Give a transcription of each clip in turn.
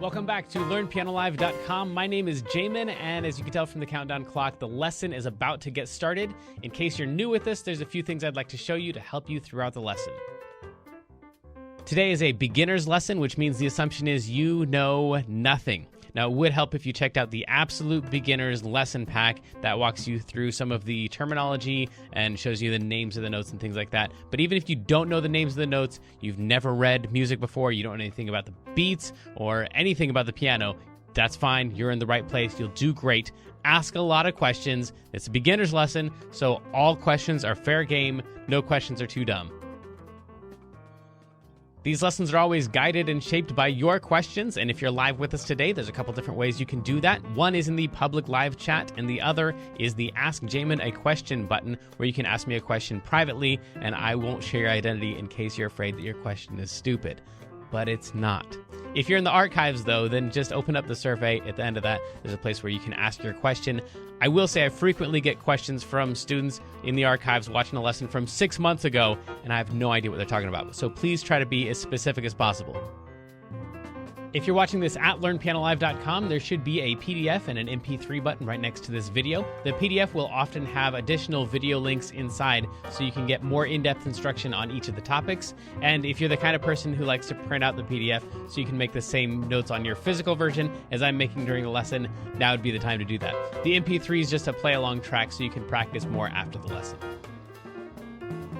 Welcome back to LearnPianoLive.com. My name is Jamin, and as you can tell from the countdown clock, the lesson is about to get started. In case you're new with this, there's a few things I'd like to show you to help you throughout the lesson. Today is a beginner's lesson, which means the assumption is you know nothing. Now, it would help if you checked out the Absolute Beginner's Lesson Pack that walks you through some of the terminology and shows you the names of the notes and things like that. But even if you don't know the names of the notes, you've never read music before, you don't know anything about the beats or anything about the piano, that's fine. You're in the right place. You'll do great. Ask a lot of questions. It's a beginner's lesson, so all questions are fair game. No questions are too dumb. These lessons are always guided and shaped by your questions, and if you're live with us today, there's a couple different ways you can do that. One is in the public live chat, and the other is the Ask Jamin a Question button, where you can ask me a question privately, and I won't share your identity in case you're afraid that your question is stupid. But it's not. If you're in the archives, though, then just open up the survey. At the end of that, there's a place where you can ask your question. I will say I frequently get questions from students in the archives watching a lesson from 6 months ago, and I have no idea what they're talking about. So please try to be as specific as possible. If you're watching this at LearnPianoLive.com, there should be a PDF and an MP3 button right next to this video. The PDF will often have additional video links inside so you can get more in-depth instruction on each of the topics. And if you're the kind of person who likes to print out the PDF so you can make the same notes on your physical version as I'm making during the lesson, now would be the time to do that. The MP3 is just a play-along track so you can practice more after the lesson.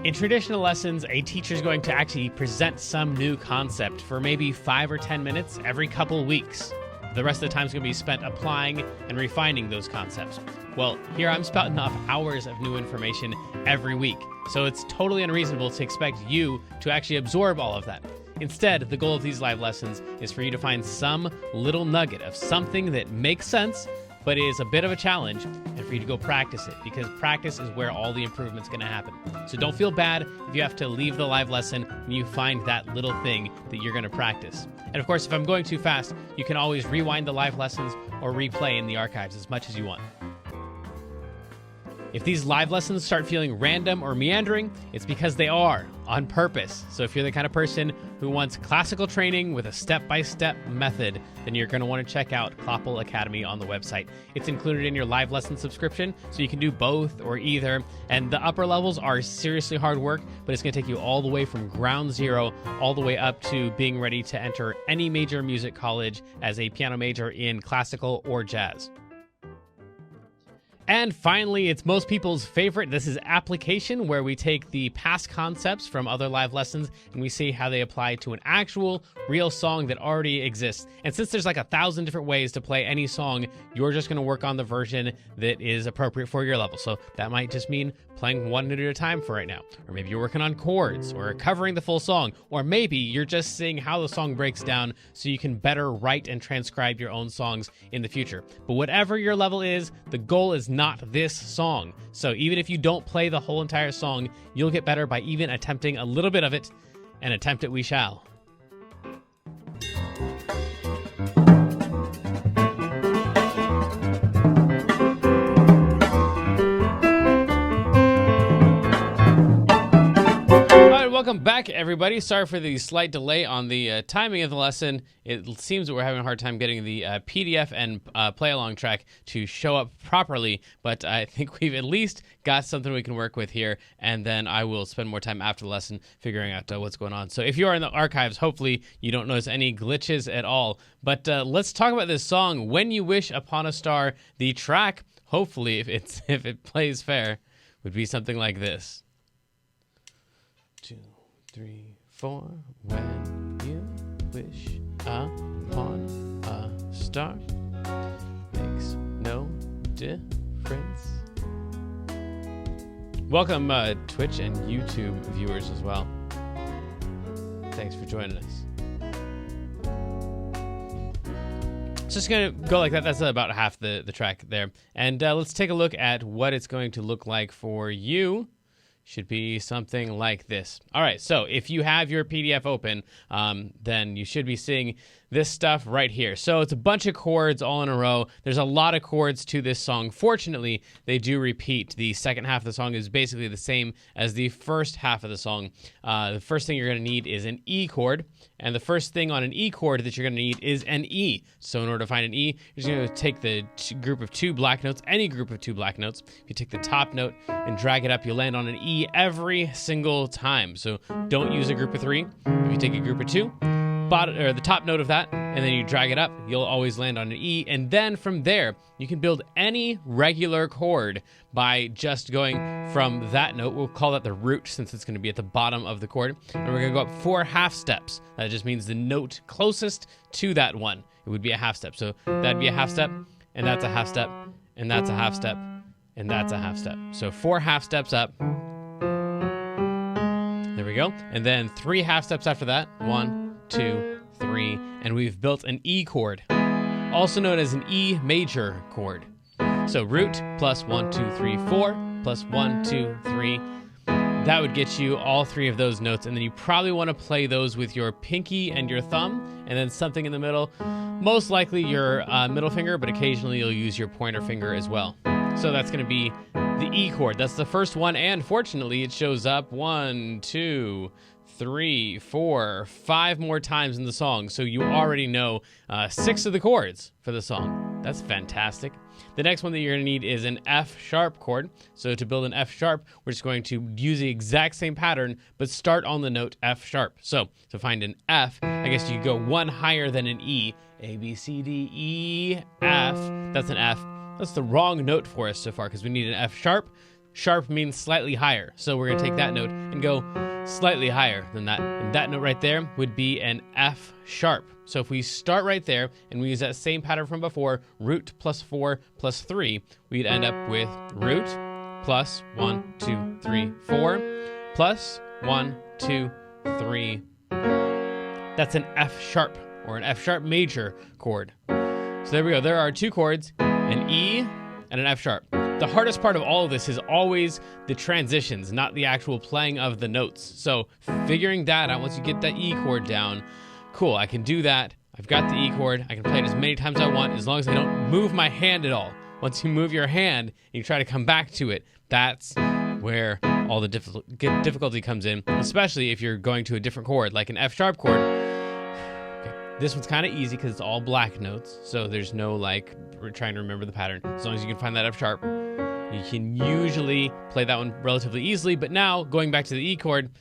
In traditional lessons, a teacher is going to actually present some new concept for maybe 5 or 10 minutes every couple weeks. The rest of the time is going to be spent applying and refining those concepts. Well, here I'm spouting off hours of new information every week, so it's totally unreasonable to expect you to actually absorb all of that. Instead, the goal of these live lessons is for you to find some little nugget of something that makes sense, but is a bit of a challenge, and for you to go practice it, because practice is where all the improvement's going to happen. So don't feel bad if you have to leave the live lesson when you find that little thing that you're going to practice. And of course, if I'm going too fast, you can always rewind the live lessons or replay in the archives as much as you want. If these live lessons start feeling random or meandering, it's because they are, on purpose. So if you're the kind of person who wants classical training with a step-by-step method, then you're going to want to check out Kloppel Academy on the website. It's included in your live lesson subscription, so you can do both or either. And the upper levels are seriously hard work, but it's going to take you all the way from ground zero, all the way up to being ready to enter any major music college as a piano major in classical or jazz. And finally, it's most people's favorite. This is application, where we take the past concepts from other live lessons and we see how they apply to an actual, real song that already exists. And since there's like 1,000 different ways to play any song, you're just going to work on the version that is appropriate for your level. So that might just mean playing one note at a time for right now. Or maybe you're working on chords or covering the full song. Or maybe you're just seeing how the song breaks down so you can better write and transcribe your own songs in the future. But whatever your level is, the goal is not this song. So even if you don't play the whole entire song, you'll get better by even attempting a little bit of it, and attempt it we shall. Welcome back, everybody. Sorry for the slight delay on the timing of the lesson. It seems that we're having a hard time getting the PDF and play-along track to show up properly, but I think we've at least got something we can work with here, and then I will spend more time after the lesson figuring out what's going on. So if you are in the archives, hopefully you don't notice any glitches at all. But let's talk about this song, When You Wish Upon a Star. The track, hopefully, if it plays fair, would be something like this. 2, 3, 4. When you wish upon a star, makes no difference. Welcome, Twitch and YouTube viewers as well. Thanks for joining us. It's just going to go like that. That's about half the track there. And let's take a look at what it's going to look like for you should be something like this. All right, so if you have your PDF open, then you should be seeing this stuff right here. So it's a bunch of chords all in a row. There's a lot of chords to this song. Fortunately, they do repeat. The second half of the song is basically the same as the first half of the song. The first thing you're going to need is an E chord, and the first thing on an E chord that you're going to need is an E. So in order to find an E, you're just going to take the group of 2 black notes, any group of 2 black notes. If you take the top note and drag it up, you'll land on an E every single time. So don't use a group of 3. If you take a group of 2, or the top note of that, and then you drag it up, you'll always land on an E. And then from there, you can build any regular chord by just going from that note. We'll call that the root since it's going to be at the bottom of the chord. And we're going to go up 4 half steps. That just means the note closest to that one. It would be a half step. So that'd be a half step, and that's a half step, and that's a half step, and that's a half step. So 4 half steps up. There we go. And then 3 half steps after that. 1, 2, 3, and we've built an E chord, also known as an E major chord. So root plus 1, 2, 3, 4 plus 1, 2, 3. That would get you all 3 of those notes, and then you probably want to play those with your pinky and your thumb, and then something in the middle, most likely your middle finger, but occasionally you'll use your pointer finger as well. So that's going to be the E chord. That's the first one, and fortunately it shows up 1, 2, 3, 4, 5 more times in the song, so you already know 6 of the chords for the song. That's fantastic. The next one that you're going to need is an F sharp chord. So to build an F sharp, we're just going to use the exact same pattern, but start on the note F sharp. So to find an F, I guess you could go 1 higher than an E. A, B, C, D, E, F. That's an F. That's the wrong note for us so far because we need an F sharp. Sharp means slightly higher. So we're going to take that note and go slightly higher than that. And that note right there would be an F sharp. So if we start right there and we use that same pattern from before, root plus 4 plus 3, we'd end up with root plus 1, 2, 3, 4 plus 1, 2, 3. That's an F sharp or an F sharp major chord. So there we go. There are 2 chords, an E and an F sharp. The hardest part of all of this is always the transitions, not the actual playing of the notes. So figuring that out, once you get that E chord down, cool, I can do that. I've got the E chord. I can play it as many times as I want as long as I don't move my hand at all. Once you move your hand and you try to come back to it, that's where all the difficulty comes in, especially if you're going to a different chord, like an F sharp chord. Okay, this one's kind of easy because it's all black notes, so there's no like we're trying to remember the pattern. As long as you can find that F sharp, you can usually play that one relatively easily. But now, going back to the E chord,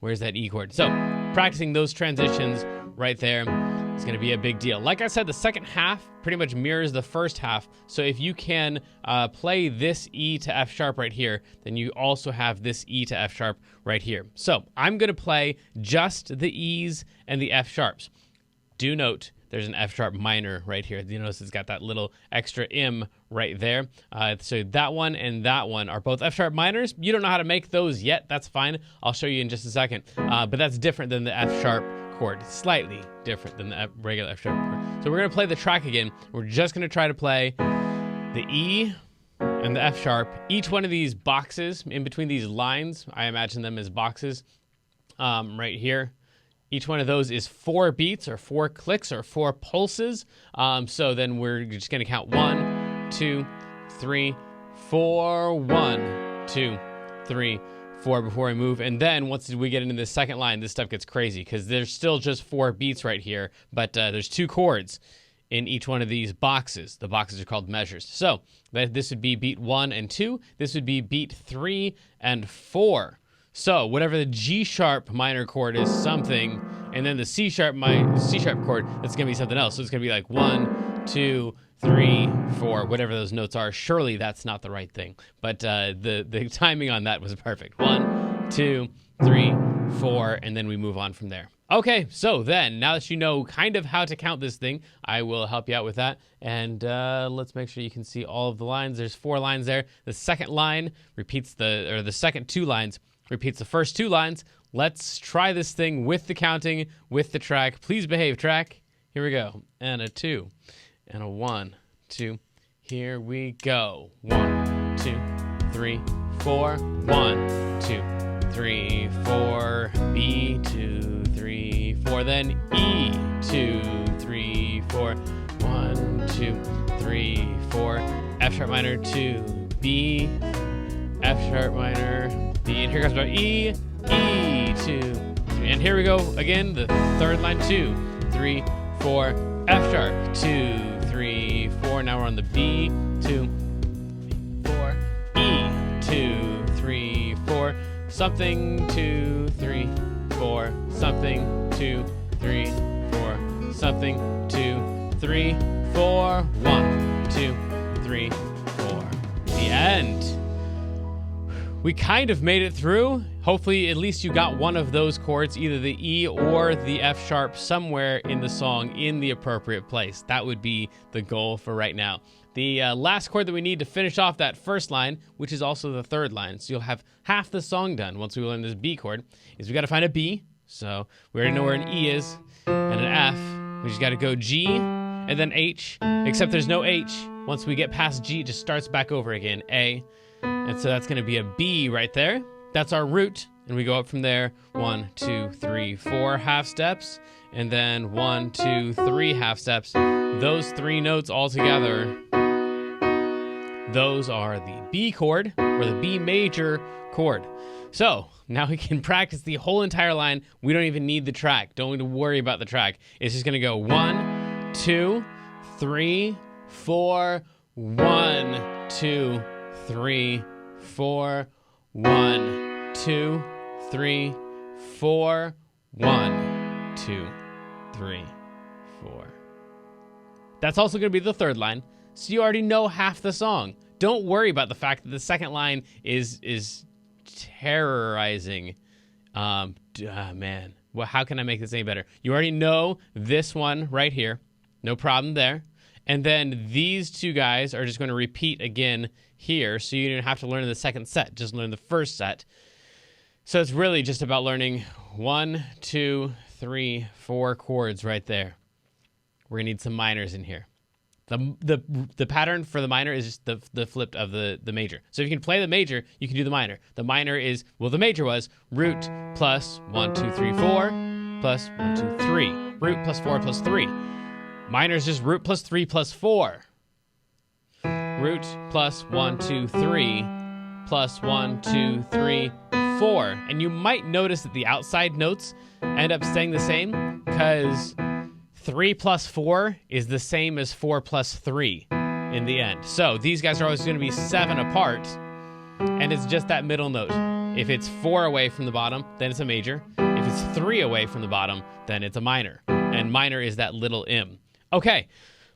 where's that E chord? So practicing those transitions right there is going to be a big deal. Like I said, the second half pretty much mirrors the first half. So if you can play this E to F sharp right here, then you also have this E to F sharp right here. So I'm going to play just the E's and the F sharps. Do note there's an F sharp minor right here. You notice it's got that little extra M right there. So that one and that one are both F sharp minors. You don't know how to make those yet. That's fine. I'll show you in just a second. But that's different than the F sharp chord. Slightly different than the regular F sharp chord. So we're going to play the track again. We're just going to try to play the E and the F sharp. Each one of these boxes in between these lines, I imagine them as boxes right here. Each one of those is 4 beats or 4 clicks or 4 pulses. So then we're just going to count 1, 2, 3, 4, 1, 2, 3, 4 before we move. And then once we get into the second line, this stuff gets crazy because there's still just 4 beats right here, but there's 2 chords in each one of these boxes. The boxes are called measures. So this would be beat 1 and 2. This would be beat 3 and 4. So whatever the G sharp minor chord is something, and then the C sharp chord, that's going to be something else. So it's going to be like 1, 2, 3, 4, whatever those notes are. Surely that's not the right thing. But the timing on that was perfect. 1, 2, 3, 4, and then we move on from there. Okay, so then, now that you know kind of how to count this thing, I will help you out with that. And let's make sure you can see all of the lines. There's 4 lines there. The second line repeats the second 2 lines repeats the first 2 lines. Let's try this thing with the counting, with the track. Please behave, track. Here we go. And a 2, and a 1, 2. Here we go. 1, 2, 3, 4. 1, 2, 3, 4. B, 2, 3, 4. Then E, 2, 3, 4. 1, 2, 3, 4. F sharp minor, 2, B, F sharp minor, B, and here comes our E, E, 2, 3. And here we go again, the third line, 2, 3, 4, F sharp, 2, 3, 4. Now we're on the B, 2, 4, E, 2, 3, 4. Something, 2, 3, 4. Something, 2, 3, 4. Something, 2, 3, 4. 1, 2, 3, 4. The end. We kind of made it through. Hopefully, at least you got one of those chords, either the E or the F sharp, somewhere in the song in the appropriate place. That would be the goal for right now. The last chord that we need to finish off that first line, which is also the third line, so you'll have half the song done once we learn this B chord, is we got to find a B. So we already know where an E is, and an F. We just got to go G, and then H, except there's no H. Once we get past G, it just starts back over again, A. And so that's going to be a B right there. That's our root. And we go up from there. 1, 2, 3, 4 half steps. And then 1, 2, 3 half steps. Those 3 notes all together, those are the B chord, or the B major chord. So now we can practice the whole entire line. We don't even need the track. Don't need to worry about the track. It's just going to go 1, 2, 3, 4, 1, 2, 3, 4, 1, 2, 3, 4, 1, 2, 3, 4. That's also going to be the third line, so you already know half the song. Don't worry about the fact that the second line is terrorizing. Man, well, how can I make this any better? You already know this one right here. No problem there. And then these two guys are just going to repeat again here, so you don't have to learn the second set, just learn the first set. So it's really just about learning 1, 2, 3, 4 chords right there. We're going to need some minors in here. The pattern for the minor is just the flip of the major. So if you can play the major, you can do the minor. The minor is, well, the major was root plus 1, 2, 3, 4 plus 1, 2, 3. Root plus 4 plus 3. Minor is just root plus 3 plus 4. Root plus 1, 2, 3 plus 1, 2, 3, 4. And you might notice that the outside notes end up staying the same because 3 plus 4 is the same as 4 plus 3 in the end. So these guys are always going to be 7 apart, and it's just that middle note. If it's 4 away from the bottom, then it's a major. If it's 3 away from the bottom, then it's a minor. And minor is that little M. Okay,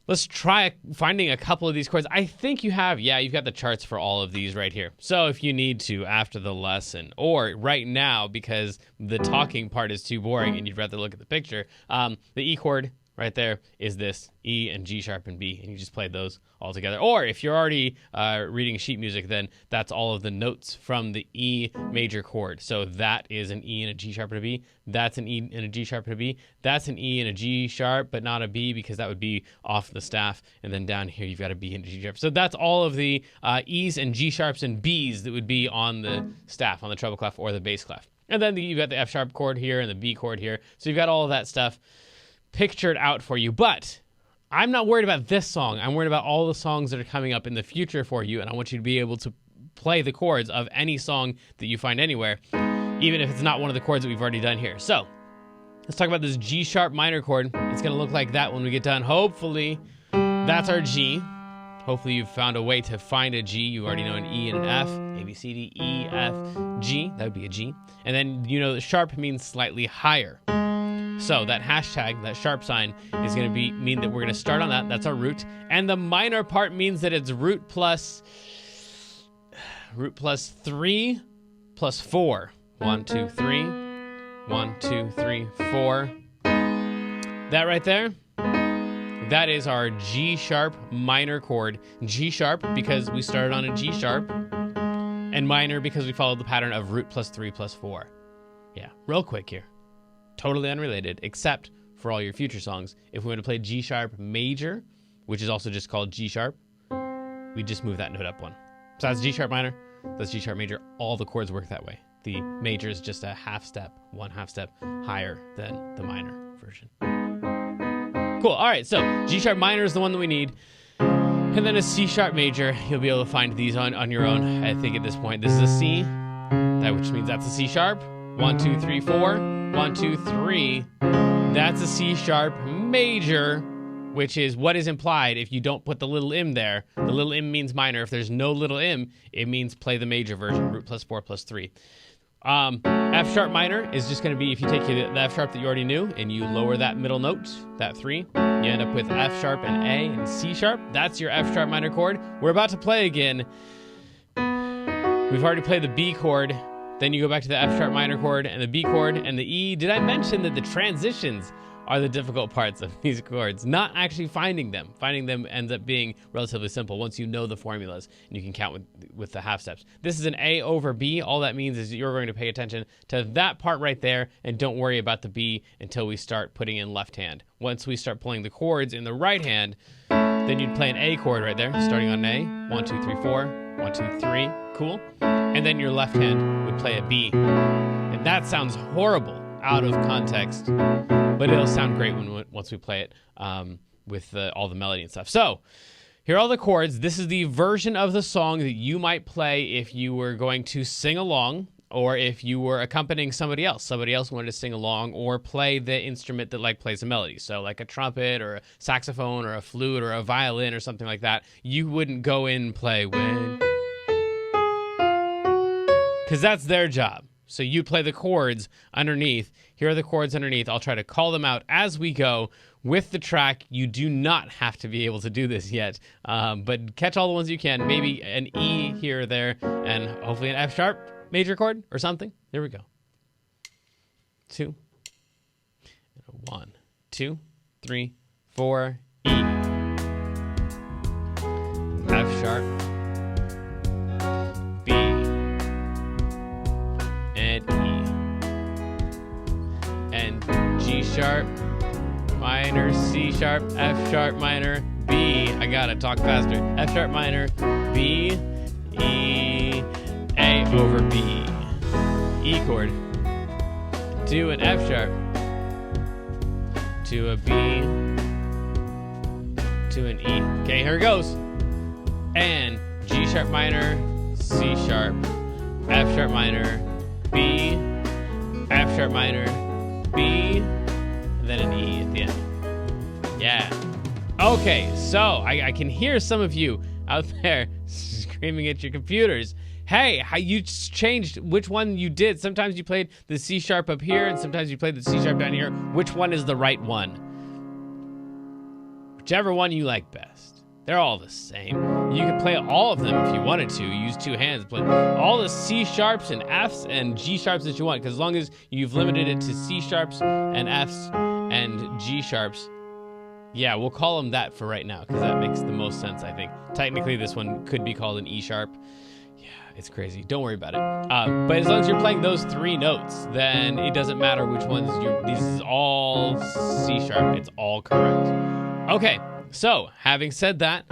let's try finding a couple of these chords. I think you've got the charts for all of these right here. So if you need to after the lesson, or right now because the talking part is too boring and you'd rather look at the picture, the E chord right there is this E and G sharp and B, and you just play those all together. Or if you're already reading sheet music, then that's all of the notes from the E major chord. So that is an E and a G sharp and a B. That's an E and a G sharp and a B. That's an E and a G sharp, but not a B because that would be off the staff. And then down here, you've got a B and a G sharp. So that's all of the E's and G sharps and B's that would be on the staff, on the treble clef or the bass clef. And then you've got the F sharp chord here and the B chord here. So you've got all of that stuff pictured out for you. But I'm not worried about this song. I'm worried about all the songs that are coming up in the future for you, and I want you to be able to play the chords of any song that you find anywhere, even if it's not one of the chords that we've already done here. So let's talk about this G sharp minor chord. It's going to look like that when we get done. Hopefully that's our G. Hopefully you've found a way to find a G. You already know an E and an F. A, B, C, D, E, F, G. That would be a G. And then you know that sharp means slightly higher. So that hashtag, that sharp sign, is going to mean that we're going to start on that. That's our root. And the minor part means that it's root plus 3 plus 4. 1, 2, 3. 1, 2, 3, 4. That right there, that is our G sharp minor chord. G sharp because we started on a G sharp, and minor because we followed the pattern of root plus 3 plus 4. Yeah, real quick here. Totally unrelated, except for all your future songs. If we want to play G sharp major, which is also just called G sharp, we just move that note up one. Besides G sharp minor, That's G sharp major. All the chords work that way. The major is just a half step, one half step higher than the minor version. Cool. All right, so G sharp minor is the one that we need. And then a C sharp major. You'll be able to find these on your own. I think at this point, this is a C, which means that's a C sharp. 1, 2, 3, 4. 1, 2, 3. That's a C sharp major, which is what is implied if you don't put the little m there. The little m means minor. If there's no little m, it means play the major version, root plus 4 plus 3. F sharp minor is just going to be, if you take the F sharp that you already knew and you lower that middle note, that 3, you end up with F sharp and A and C sharp. That's your F sharp minor chord. We're about to play again. We've already played the B chord. Then you go back to the F sharp minor chord and the B chord and the E. Did I mention that the transitions are the difficult parts of these chords? Not actually finding them. Finding them ends up being relatively simple once you know the formulas and you can count with the half steps. This is an A over B. All that means is you're going to pay attention to that part right there and don't worry about the B until we start putting in left hand. Once we start playing the chords in the right hand, then you'd play an A chord right there, starting on an A. 1, 2, 3, 4. 1, 2, 3. Cool. And then your left hand would play a B. And that sounds horrible out of context, but it'll sound great once we play it with all the melody and stuff. So here are all the chords. This is the version of the song that you might play if you were going to sing along or if you were accompanying somebody else. Somebody else wanted to sing along or play the instrument that plays a melody. So like a trumpet or a saxophone or a flute or a violin or something like that. You wouldn't go in and play when, because that's their job. So you play the chords underneath. Here are the chords underneath. I'll try to call them out as we go with the track. You do not have to be able to do this yet, but catch all the ones you can. Maybe an E here or there, and hopefully an F sharp major chord or something. There we go. 2. 1, 2, 3, 4, E. F sharp. B. And E. And G sharp, minor, C sharp, F sharp minor, B. I gotta talk faster. F sharp minor, B, E, A over B. E chord. To an F sharp. To a B. To an E. Okay, here it goes. And G sharp minor, C sharp, F sharp minor, B, F sharp minor, B, and then an E at the end. Yeah. Okay, so I can hear some of you out there screaming at your computers. Hey, how you changed which one you did. Sometimes you played the C sharp up here, and sometimes you played the C sharp down here. Which one is the right one? Whichever one you like best. They're all the same. You can play all of them if you wanted to. Use two hands. Play all the C sharps and Fs and G sharps that you want, because as long as you've limited it to C sharps and Fs and G sharps, yeah, we'll call them that for right now, because that makes the most sense, I think. Technically, this one could be called an E sharp. Yeah, it's crazy. Don't worry about it. But as long as you're playing those three notes, then it doesn't matter which ones this is all C sharp. It's all correct. Okay. So, having said that,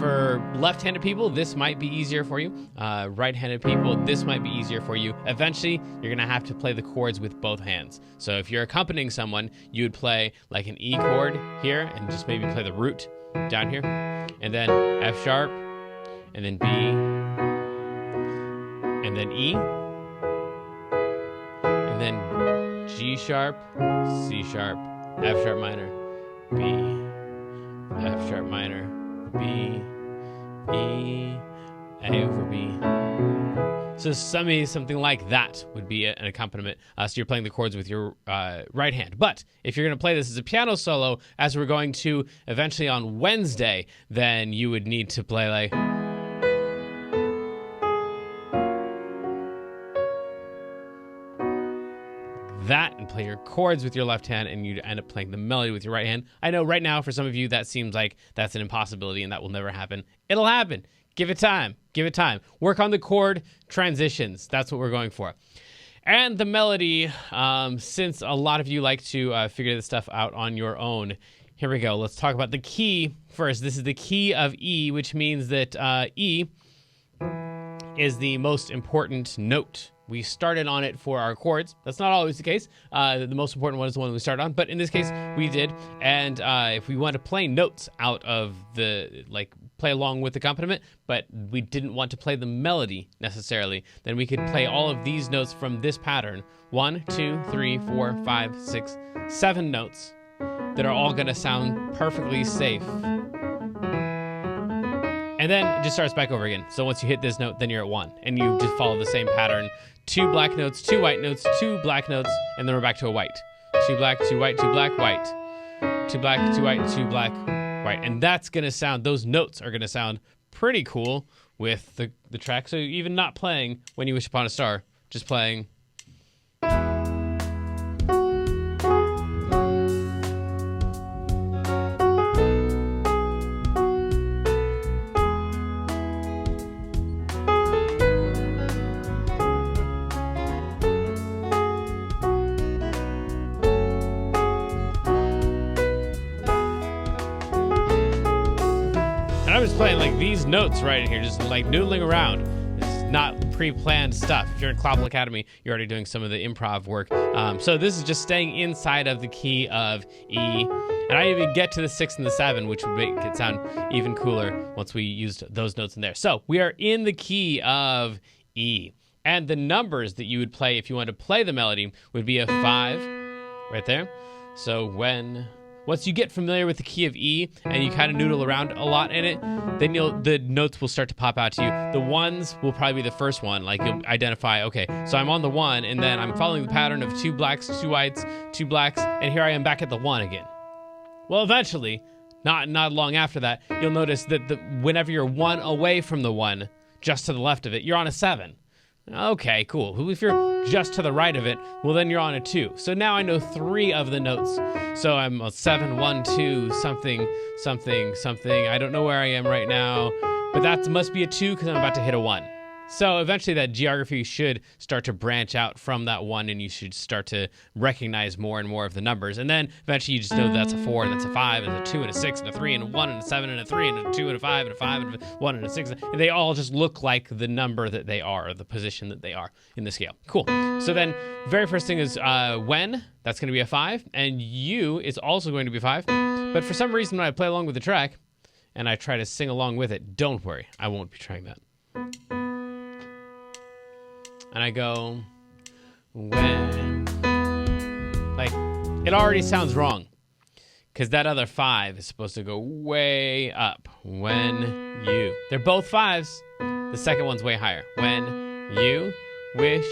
for left-handed people, this might be easier for you. Right-handed people, this might be easier for you. Eventually, you're going to have to play the chords with both hands. So if you're accompanying someone, you would play like an E chord here and just maybe play the root down here. And then F sharp, and then B, and then E, and then G sharp, C sharp, F sharp minor, B, F sharp minor, B, E, A over B. So something like that would be an accompaniment. So you're playing the chords with your right hand. But if you're going to play this as a piano solo, as we're going to eventually on Wednesday, then you would need to play like that and play your chords with your left hand, and you'd end up playing the melody with your right hand. I know right now for some of you that seems like that's an impossibility and that will never happen. It'll happen. Give it time. Give it time. Work on the chord transitions. That's what we're going for. And the melody, since a lot of you like to figure this stuff out on your own, here we go. Let's talk about the key first. This is the key of E, which means that E is the most important note. We started on it for our chords. That's not always the case. The most important one is the one we started on, but in this case, we did. And if we want to play notes out of the, play along with accompaniment, but we didn't want to play the melody necessarily, then we could play all of these notes from this pattern. 1, 2, 3, 4, 5, 6, 7 notes that are all going to sound perfectly safe. And then it just starts back over again. So once you hit this note, then you're at 1. And you just follow the same pattern. 2 black notes, 2 white notes, 2 black notes, and then we're back to a white. 2 black, 2 white, 2 black, white. 2 black, 2 white, 2 black, white. And that's going to sound, those notes are going to sound pretty cool with the track. So even not playing When You Wish Upon a Star, just playing. I'm just playing like these notes right in here, just like noodling around. This is not pre-planned stuff. If you're in Classical Academy, you're already doing some of the improv work. So this is just staying inside of the key of E. And I didn't even get to the 6 and the 7, which would make it sound even cooler once we used those notes in there. So we are in the key of E. And the numbers that you would play if you wanted to play the melody would be a 5 right there. So once you get familiar with the key of E and you kind of noodle around a lot in it, then the notes will start to pop out to you. The ones will probably be the first one. Like you'll identify, okay, so I'm on the 1 and then I'm following the pattern of 2 blacks, 2 whites, 2 blacks, and here I am back at the 1 again. Well, eventually, not long after that, you'll notice that whenever you're 1 away from the 1, just to the left of it, you're on a 7. Okay, cool. Well, if you're just to the right of it, well, then you're on a 2. So now I know 3 of the notes. So I'm a 7, 1, 2, something, something, something. I don't know where I am right now, but that must be a 2 because I'm about to hit a 1. So eventually that geography should start to branch out from that 1 and you should start to recognize more and more of the numbers. And then eventually you just know that's a 4 and that's a 5 and a 2 and a 6 and a 3 and a 1 and a 7 and a 3 and a 2 and a 5 and a 5 and a 1 and a 6. And they all just look like the number that they are, or the position that they are in the scale. Cool. So then very first thing is when, that's going to be a 5, and U is also going to be 5. But for some reason when I play along with the track and I try to sing along with it, don't worry, I won't be trying that. And I go, when, like, it already sounds wrong. Because that other 5 is supposed to go way up. When you. They're both 5s. The second one's way higher. When you wish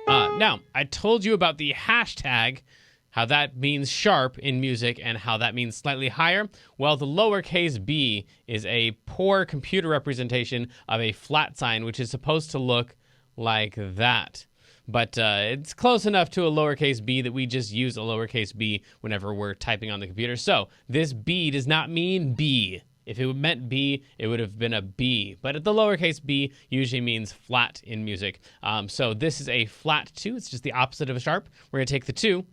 up. Now, I told you about the hashtag, how that means sharp in music and how that means slightly higher. Well, the lowercase b is a poor computer representation of a flat sign, which is supposed to look like that. But it's close enough to a lowercase b that we just use a lowercase b whenever we're typing on the computer. So this b does not mean B. If it meant B, it would have been a B. But the lowercase b usually means flat in music. So this is a flat 2. It's just the opposite of a sharp. We're going to take the 2.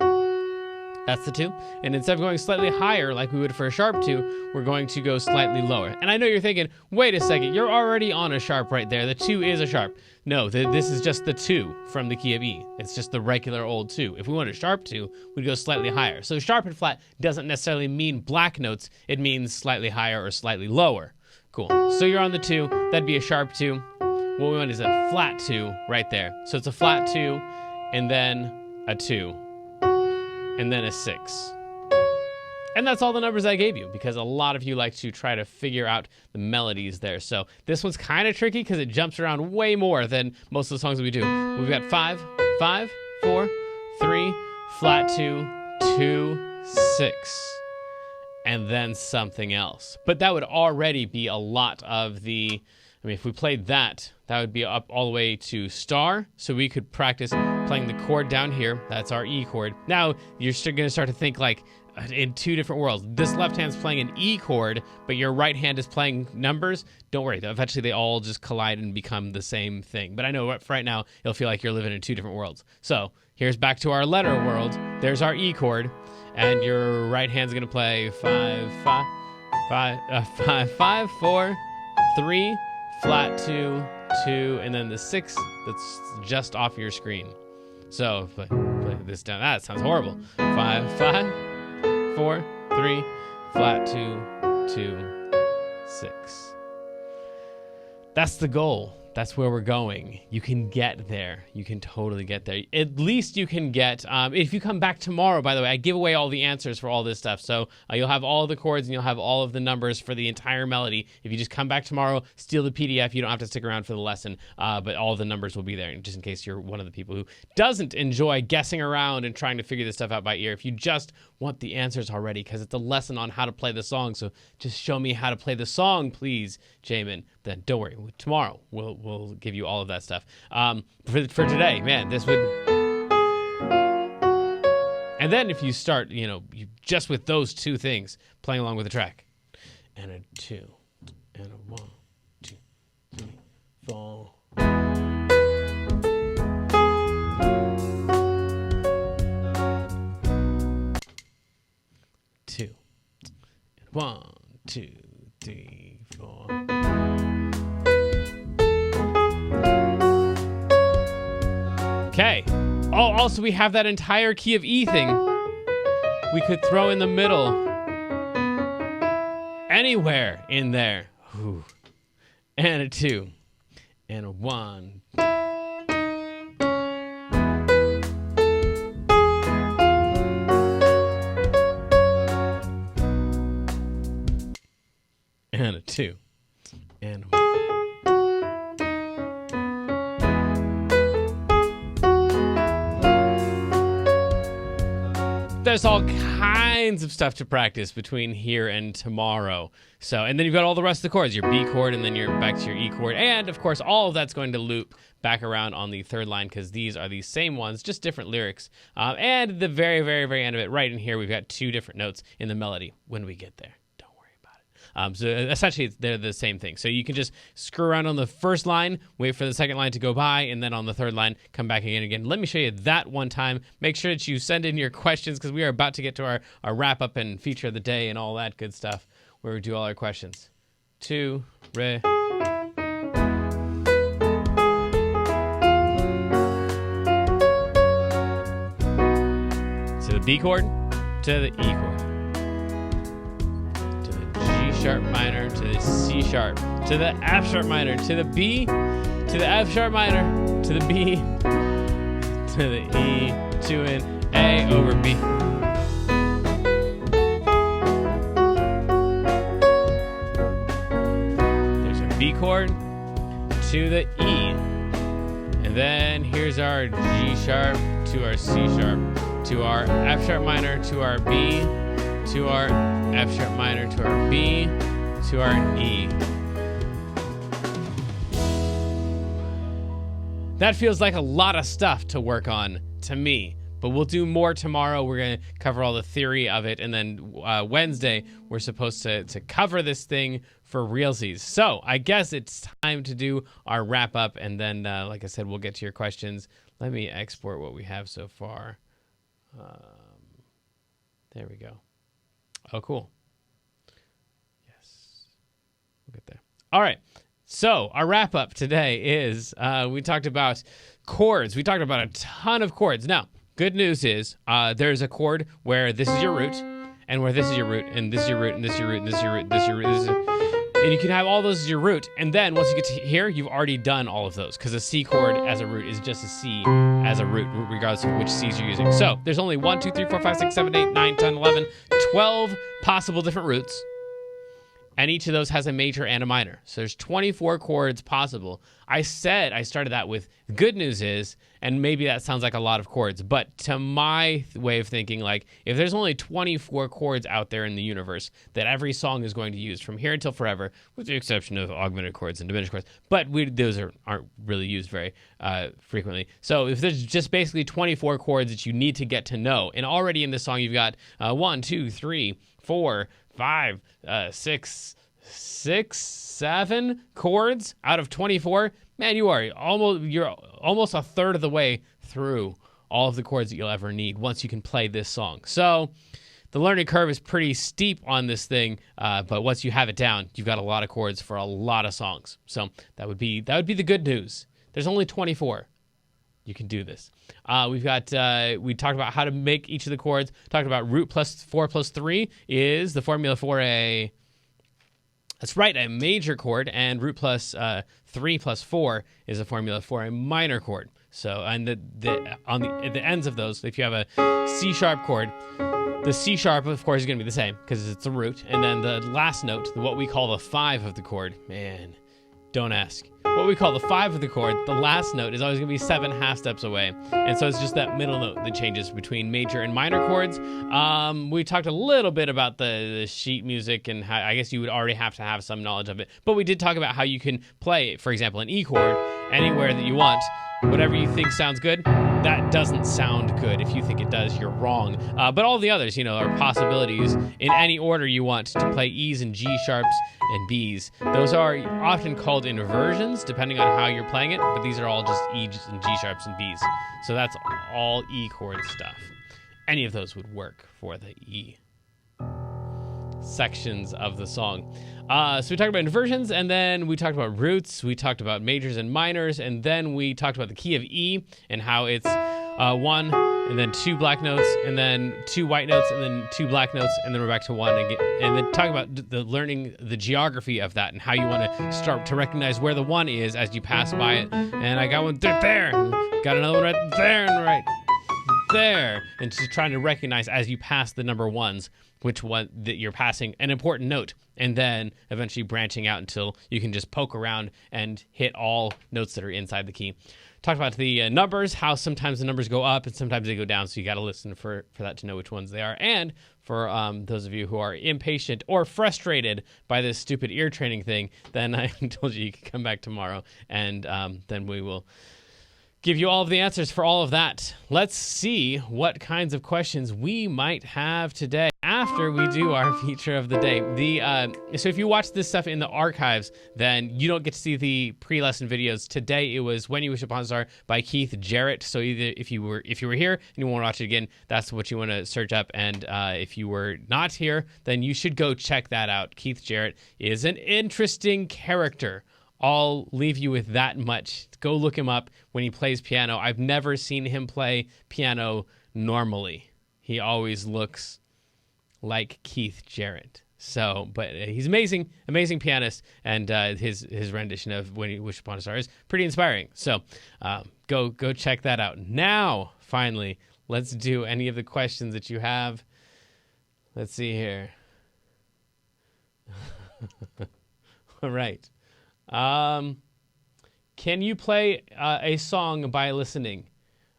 That's the 2. And instead of going slightly higher like we would for a sharp 2, we're going to go slightly lower. And I know you're thinking, wait a second, you're already on a sharp right there. The 2 is a sharp. No, this is just the 2 from the key of E. It's just the regular old 2. If we wanted a sharp 2, we'd go slightly higher. So sharp and flat doesn't necessarily mean black notes. It means slightly higher or slightly lower. Cool. So you're on the 2. That'd be a sharp 2. What we want is a flat 2 right there. So it's a flat 2 and then a 2. And then a 6. And that's all the numbers I gave you because a lot of you like to try to figure out the melodies there. So this one's kind of tricky because it jumps around way more than most of the songs that we do. We've got 5, 5, 4, 3, flat 2, 2, 6, and then something else. But that would already be a lot of the, I mean, if we played that, that would be up all the way to star. So we could practice playing the chord down here. That's our E chord. Now you're still going to start to think like in 2 different worlds. This left hand's playing an E chord, but your right hand is playing numbers. Don't worry. Eventually they all just collide and become the same thing. But I know for right now, it'll feel like you're living in 2 different worlds. So here's back to our letter world. There's our E chord. And your right hand's going to play 5, 5, 5, 5, 4, 3, flat 2, 2, and then the 6 that's just off your screen. So play this down. That sounds horrible. 5, 5, 4, 3, flat 2, 2, 6. That's the goal. That's where we're going. You can get there. You can totally get there. At least you can get, if you come back tomorrow, by the way, I give away all the answers for all this stuff. So you'll have all the chords and you'll have all of the numbers for the entire melody. If you just come back tomorrow, steal the PDF, you don't have to stick around for the lesson, but all the numbers will be there, just in case you're one of the people who doesn't enjoy guessing around and trying to figure this stuff out by ear. If you just want the answers already, because it's a lesson on how to play the song, so just show me how to play the song, please, Jamin. Then don't worry, tomorrow we'll give you all of that stuff. For today, man, this would. And then if you start, you just with those two things, playing along with the track, and a 2, and a 1, 2, 3, 4. 2, 1, 2, 3, 4. Okay. Oh, also we have that entire key of E thing we could throw in the middle. Anywhere in there. Ooh. And a 2. And a 1. And a 2. And a 1. There's all kinds of stuff to practice between here and tomorrow. So, and then you've got all the rest of the chords, your B chord, and then you're back to your E chord. And of course, all of that's going to loop back around on the third line because these are the same ones, just different lyrics. And the very, very, very end of it, right in here, we've got 2 different notes in the melody when we get there. So essentially, they're the same thing. So you can just screw around on the first line, wait for the second line to go by, and then on the third line, come back again. Let me show you that one time. Make sure that you send in your questions because we are about to get to our wrap-up and feature of the day and all that good stuff where we do all our questions. 2, re. To the B chord, to the E chord. Sharp minor to the C sharp to the F sharp minor to the B to the F sharp minor to the B to the E to an A over B. There's a B chord to the E, and then here's our G sharp to our C sharp to our F sharp minor to our B to our F sharp minor to our B to our E. That feels like a lot of stuff to work on to me, but we'll do more tomorrow. We're going to cover all the theory of it, and then Wednesday we're supposed to cover this thing for realsies. So I guess it's time to do our wrap up, and then like I said, we'll get to your questions. Let me export what we have so far. There we go. Oh, cool. Yes. We'll get there. All right. So our wrap up today is we talked about chords. We talked about a ton of chords. Now, good news is there's a chord where this is your root and where this is your root and this is your root and this is your root and this is your root and this is your root. And you can have all those as your root. And then once you get to here, you've already done all of those because a C chord as a root is just a C as a root, regardless of which C's you're using. So there's only 1, 2, 3, 4, 5, 6, 7, 8, 9, 10, 11, 12 possible different roots. And each of those has a major and a minor. So there's 24 chords possible. I said I started that with good news is, and maybe that sounds like a lot of chords, but to my way of thinking, like if there's only 24 chords out there in the universe that every song is going to use from here until forever, with the exception of augmented chords and diminished chords, but those aren't really used very frequently. So if there's just basically 24 chords that you need to get to know, and already in this song you've got 1, 2, 3, 4, 5, 6, 7 chords out of 24, man, you're almost a third of the way through all of the chords that you'll ever need once you can play this song. So the learning curve is pretty steep on this thing, but once you have it down, you've got a lot of chords for a lot of songs. So that would be the good news. There's only 24. You can do this. We talked about how to make each of the chords. Talked about root plus 4 plus 3 is the formula for a major chord, and root plus 3 plus 4 is a formula for a minor chord. So, and at the ends of those, if you have a C sharp chord, the C sharp, of course, is going to be the same because it's the root. And then the last note, what we call the 5 of the chord, man, don't ask. What we call the 5 of the chord, the last note is always going to be 7 half steps away. And so it's just that middle note that changes between major and minor chords. We talked a little bit about the sheet music and how I guess you would already have to have some knowledge of it. But we did talk about how you can play, for example, an E chord anywhere that you want. Whatever you think sounds good, that doesn't sound good. If you think it does, you're wrong. But all the others, are possibilities in any order you want to play E's and G sharps and B's. Those are often called inversions, depending on how you're playing it, but these are all just E's and G sharps and B's. So that's all E chord stuff. Any of those would work for the E sections of the song. So we talked about inversions, and then we talked about roots, we talked about majors and minors, and then we talked about the key of E and how it's 1 and then 2 black notes and then 2 white notes and then 2 black notes, and then we're back to 1 again. And then talk about learning the geography of that and how you want to start to recognize where the 1 is as you pass by it. And I got one there, and got another one right there, and right there, and just trying to recognize as you pass the number 1s which one that you're passing an important note, and then eventually branching out until you can just poke around and hit all notes that are inside the key. Talked about the numbers, how sometimes the numbers go up and sometimes they go down, so you got to listen for that to know which ones they are. And for those of you who are impatient or frustrated by this stupid ear training thing, then I told you can come back tomorrow, and then we will give you all of the answers for all of that. Let's see what kinds of questions we might have today after we do our feature of the day. So if you watch this stuff in the archives, then you don't get to see the pre-lesson videos. Today it was When You Wish Upon a Star by Keith Jarrett. So either if you were here and you want to watch it again, that's what you want to search up. And if you were not here, then you should go check that out. Keith Jarrett is an interesting character. I'll leave you with that much. Go look him up when he plays piano. I've never seen him play piano normally. He always looks like Keith Jarrett. So, but he's amazing pianist, and his rendition of When You Wish Upon a Star is pretty inspiring. So, go check that out. Now, finally, let's do any of the questions that you have. Let's see here. All right. Can you play a song by listening?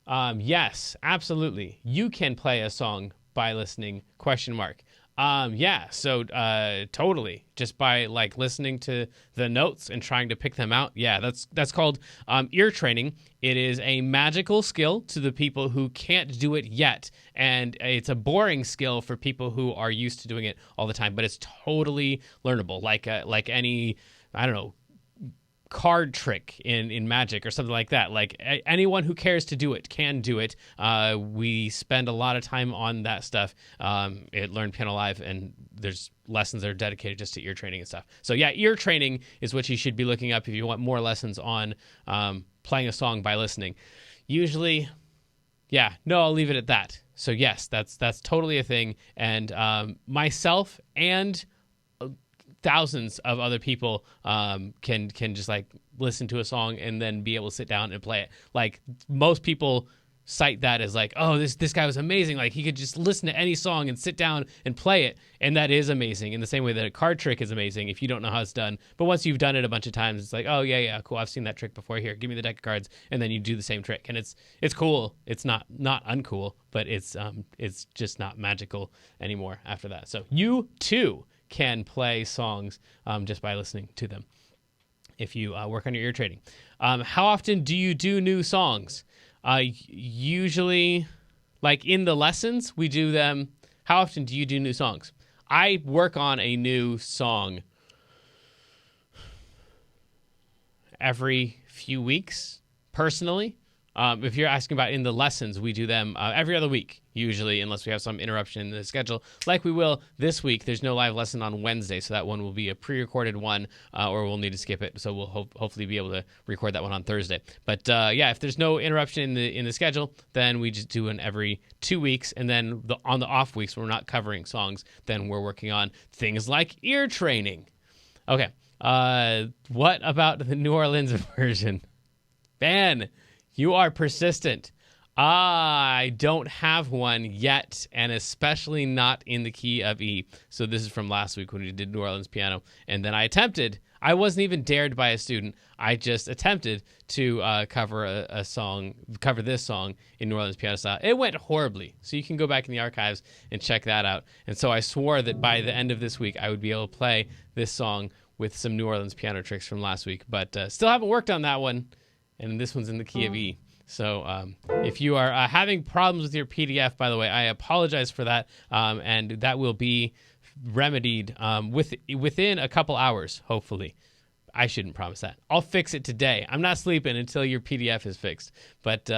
Yes, absolutely. You can play a song by listening, ? Yeah, so totally. Just by listening to the notes and trying to pick them out. Yeah, that's called ear training. It is a magical skill to the people who can't do it yet. And it's a boring skill for people who are used to doing it all the time, but it's totally learnable. Like any, I don't know, card trick in Magic or something like that. Like anyone who cares to do it can do it. We spend a lot of time on that stuff at Learn Piano Live, and there's lessons that are dedicated just to ear training and stuff. So yeah, ear training is what you should be looking up if you want more lessons on playing a song by listening. Usually, yeah, no, I'll leave it at that. So yes, that's totally a thing. And myself and thousands of other people can just listen to a song and then be able to sit down and play it. Like most people cite that as oh, this guy was amazing. Like he could just listen to any song and sit down and play it. And that is amazing in the same way that a card trick is amazing if you don't know how it's done. But once you've done it a bunch of times, it's oh yeah, cool. I've seen that trick before. Here, give me the deck of cards. And then you do the same trick. And it's cool. It's not uncool, but it's just not magical anymore after that. So you too can play songs just by listening to them if you work on your ear training. How often do you do new songs? Usually, in the lessons, we do them. How often do you do new songs? I work on a new song every few weeks, personally. If you're asking about in the lessons, we do them every other week, usually, unless we have some interruption in the schedule, like we will this week. There's no live lesson on Wednesday, so that one will be a pre-recorded one, or we'll need to skip it. So we'll hopefully be able to record that one on Thursday. But yeah, if there's no interruption in the schedule, then we just do one every 2 weeks, and then on the off weeks, when we're not covering songs, then we're working on things like ear training. Okay, what about the New Orleans version? Ben, you are persistent. I don't have one yet, and especially not in the key of E. So this is from last week when we did New Orleans piano. And then I attempted. I wasn't even dared by a student. I just attempted to cover cover this song in New Orleans piano style. It went horribly. So you can go back in the archives and check that out. And so I swore that by the end of this week, I would be able to play this song with some New Orleans piano tricks from last week. But still haven't worked on that one. And this one's in the key of E. So if you are having problems with your PDF, by the way, I apologize for that, and that will be remedied within a couple hours, hopefully. I shouldn't promise that. I'll fix it today. I'm not sleeping until your PDF is fixed. But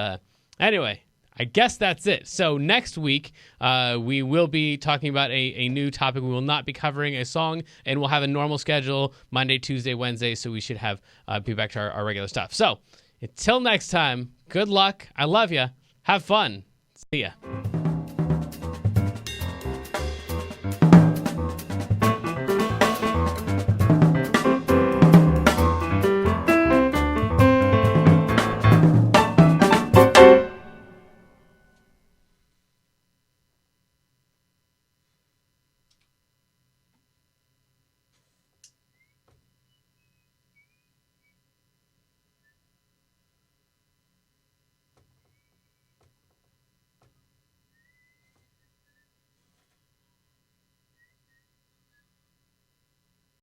anyway, I guess that's it. So next week, we will be talking about a new topic. We will not be covering a song, and we'll have a normal schedule, Monday, Tuesday, Wednesday, so we should have be back to our regular stuff. So until next time, good luck. I love you. Have fun. See ya.